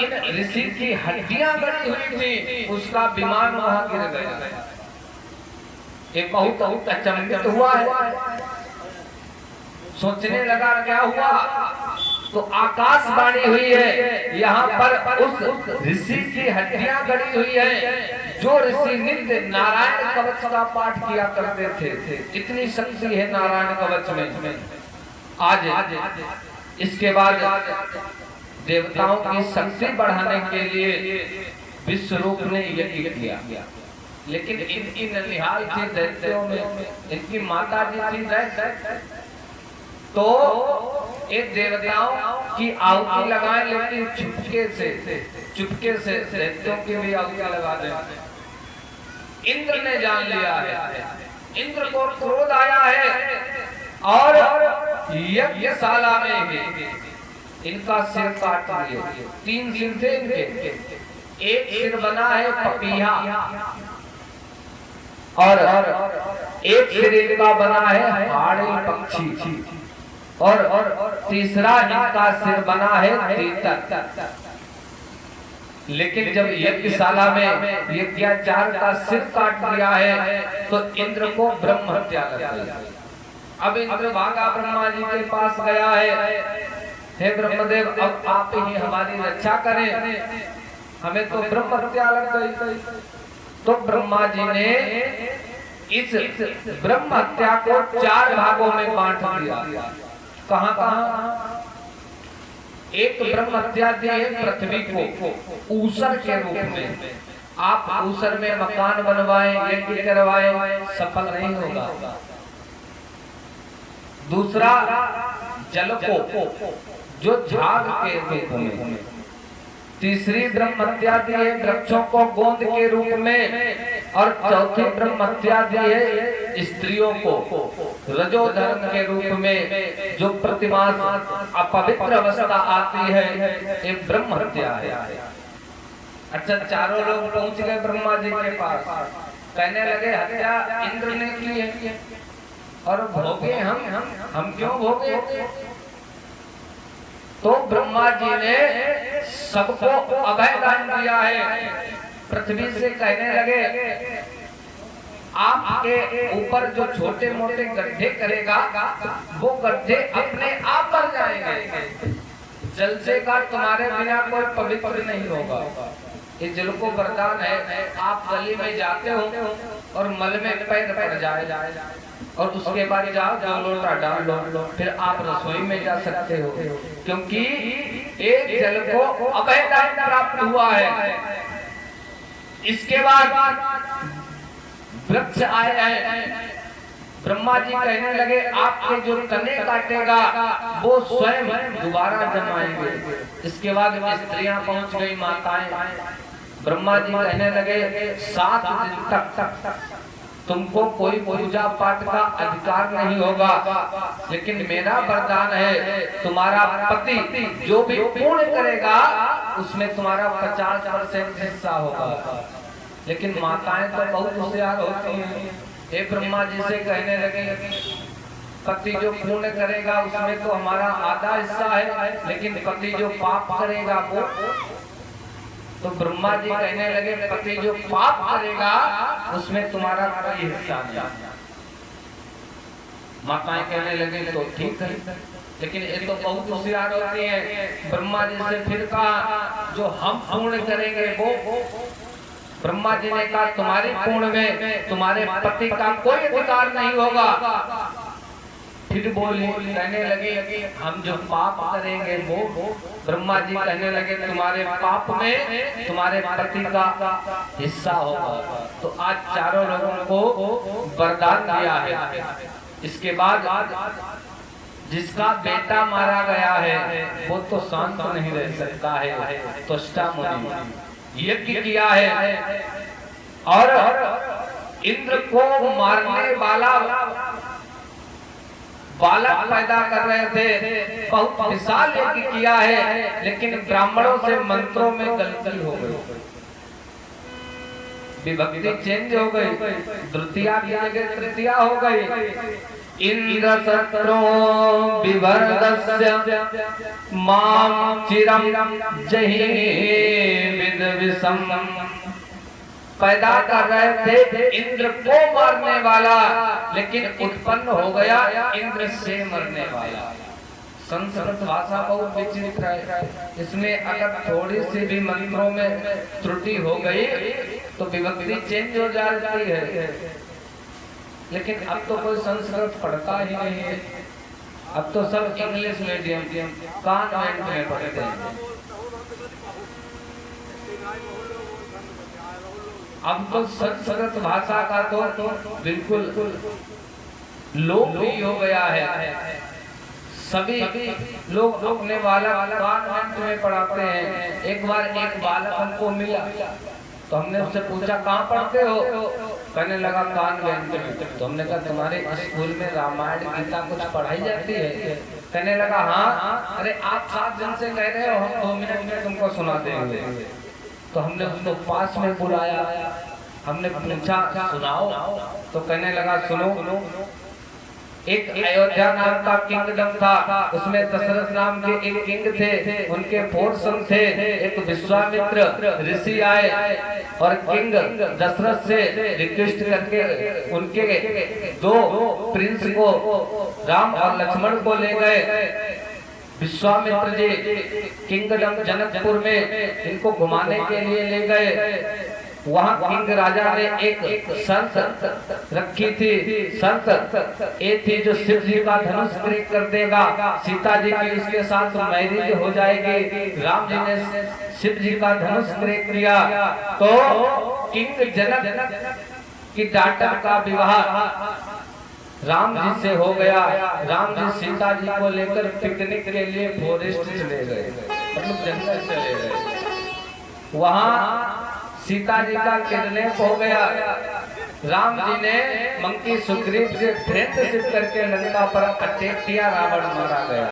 इन ऋषि की हड्डियां गड़ी हुई थी, उसका विमान वहां गिर गया। ये बहुत अचंभित हुआ है, सोचने लगा क्या हुआ, तो आकाशवाणी हुई है यहाँ पर उस ऋषि की हड्डियां गड़ी हुई है जो ऋषि नित्य नारायण कवच का पाठ किया करते थे। इतनी शक्ति है नारायण कवच में। आज इसके बाद देवताओं की शक्ति बढ़ाने के लिए विश्वरूप ने यज्ञ किया, लेकिन इनकी ननिहाल थी दैत्यों में, इनकी माता जी थी दैत्य, तो एक देवताओं की आहुति लगाए, लेकिन चुपके से दैत्यों की भी आहुति लगा दे। इंद्र ने जान लिया है, इंद्र को क्रोध आया है और यज्ञशाला में ही इनका सिर काट दिया। 3 सिर थे इनके, एक सिर बना है पपीहा और एक सिर इनका बना है हाड़े पक्षी और तीसरा इनका सिर बना है तीतर। लेकिन जब यज्ञशाला में यज्ञाचार का सिर काट दिया है तो इंद्र को ब्रह्म हत्या कर दिया। अब इंद्र भागा ब्रह्मा जी के पास गया है, हे ब्रह्मदेव अब आप ही हमारी रक्षा करें, हमें तो ब्रह्म हत्या लग गई। तो ब्रह्मा जी ने इस ब्रह्म हत्या को 4 भागों में बांट दिया। कहां कहां? एक ब्रह्म हत्या दी है पृथ्वी को ऊसर के रूप में। आप ऊसर में मकान बनवाएं, यज्ञ करवाएं, सफल नहीं होगा। दूसरा जल को जो झाग के रूप में। तीसरी ब्रह्म हत्या दी है वृक्षों को गोंद के रूप में, और चौथी ब्रह्म हत्या दी है स्त्रियों को रजोधर्म के रूप में, जो प्रतिमास अपवित्र अवस्था आती है, ये ब्रह्म हत्या है। अच्छा, चारों लोग पहुंच गए ब्रह्मा जी के पास, कहने लगे हत्या इंद्र ने की है और भोगे हम क्यों भोगे? तो ब्रह्मा जी ने सबको अभय दान दिया है। पृथ्वी से कहने लगे आपके ऊपर जो छोटे मोटे गड्ढे करेगा वो गड्ढे अपने आप भर जाएंगे। जल से का तुम्हारे बिना कोई पवित्र नहीं होगा। ये जल को वरदान है, आप गली में जाते हो और मल में पैर पड़ जाए और उसके बाद जाओ 2 लोटा डाल लो, फिर आप रसोई में जा सकते हो, क्योंकि एक जल को अभय दान प्राप्त हुआ है। इसके बाद वृक्ष आए हैं, ब्रह्मा जी कहने लगे आपके जो तने काटेगा वो स्वयं दोबारा जमाएंगे। इसके बाद स्त्रियां पहुंच गई, माताएं। ब्रह्मा जी कहने लगे 7 दिन तक तुमको कोई पूजा पाठ का अधिकार नहीं होगा, लेकिन मेरा वरदान है तुम्हारा पति जो भी पुण्य करेगा उसमें तुम्हारा 50% हिस्सा होगा। लेकिन माताएं तो बहुत होशियार होती हैं, हे ब्रह्मा जी से कहने लगे पति जो पुण्य करेगा उसमें तो हमारा आधा हिस्सा है, लेकिन पति जो पाप करेगा वो। तो ब्रह्मा जी कहने लगे पति जो पाप करेगा उसमें तुम्हारा कोई हिस्सा नहीं। माताएं कहने लगे तो ठीक है, लेकिन ये तो बहुत होशियार होती है। ब्रह्मा जी से फिर कहा जो हम पुण्य करेंगे वो। ब्रह्मा जी ने कहा तुम्हारे पुण्य में तुम्हारे पति का कोई अधिकार नहीं होगा। फिर बोली, कहने लगे हम जो पाप करेंगे वो। ब्रह्मा जी कहने लगे तुम्हारे पाप में तुम्हारे पति का हिस्सा होगा। तो आज चारों लोगों को वरदान दिया है। इसके बाद जिसका बेटा मारा गया है वो तो शांत नहीं रह सकता है, तो मुनि यज्ञ किया है और इंद्र को मारने वाला बालक पैदा कर रहे थे। बहुत विशाल यज्ञ किया है, लेकिन ब्राह्मणों से मंत्रों में गलती हो गई, विभक्ति चेंज हो गई, द्वितीया की जगह तृतीया हो गई। इंद्र शत्रु विभर्दस्य माम चिरम जहि विद विषम। पैदा कर रहे थे इंद्र को मारने वाला, लेकिन उत्पन्न हो गया इंद्र से मरने वाला। संस्कृत भाषा बहुत विचित्र है। इसमें अगर थोड़ी सी भी मंत्रों में त्रुटि हो गई तो विभक्ति चेंज हो जाती है। लेकिन अब तो कोई संस्कृत पढ़ता ही नहीं है, अब तो सब इंग्लिश मीडियम कॉन्वेंट में पढ़ते हैं। अब तो संस्कृत भाषा का तो बिल्कुल लोप ही हो गया है। सभी लोग अपने बालक कॉन्वेंट में पढ़ाते हैं। एक बार एक बालक हमको मिला तो हमने उससे पूछा कहाँ पढ़ते हो? कहने लगा कॉन्वेंट में। तो हमने कहा तुम्हारे स्कूल में रामायण गीता कुछ पढ़ाई जाती है? कहने लगा हाँ। अरे आप 7 दिन से कह रहे हो, हम 2 मिनट में तुमको सुना देंगे। तो हमने उसको पास में बुलाया, हमने पूछा सुनाओ। तो कहने लगा सुनो, एक अयोध्या नाम का किंगडम था, उसमें दशरथ नाम के एक किंग थे, उनके 4 सन थे। एक विश्वामित्र ऋषि आए और किंग दशरथ से रिक्वेस्ट करके उनके 2 प्रिंस को, राम और लक्ष्मण को ले गए। विश्वामित्र जी किंगडम जनकपुर में इनको घुमाने के लिए ले गए। वहाँ किंग राजा ने एक शर्त रखी थी। शर्त ये थी जो शिव जी का धनुष ब्रेक कर देगा, सीता जी की उसके साथ मैरिज हो जाएगी। राम जी ने शिव जी का धनुष ब्रेक किया तो किंग जनक की डॉटर का विवाह राम जी से हो गया। राम जी सीता जी को लेकर पिकनिक के लिए फॉरेस्ट चले गए, मतलब जंगल चले गए। वहाँ सीता जी का किडनैप हो गया। राम जी ने मंकी सुग्रीव से फ्रेंडशिप करके लंका पर अटैक किया, रावण मारा गया।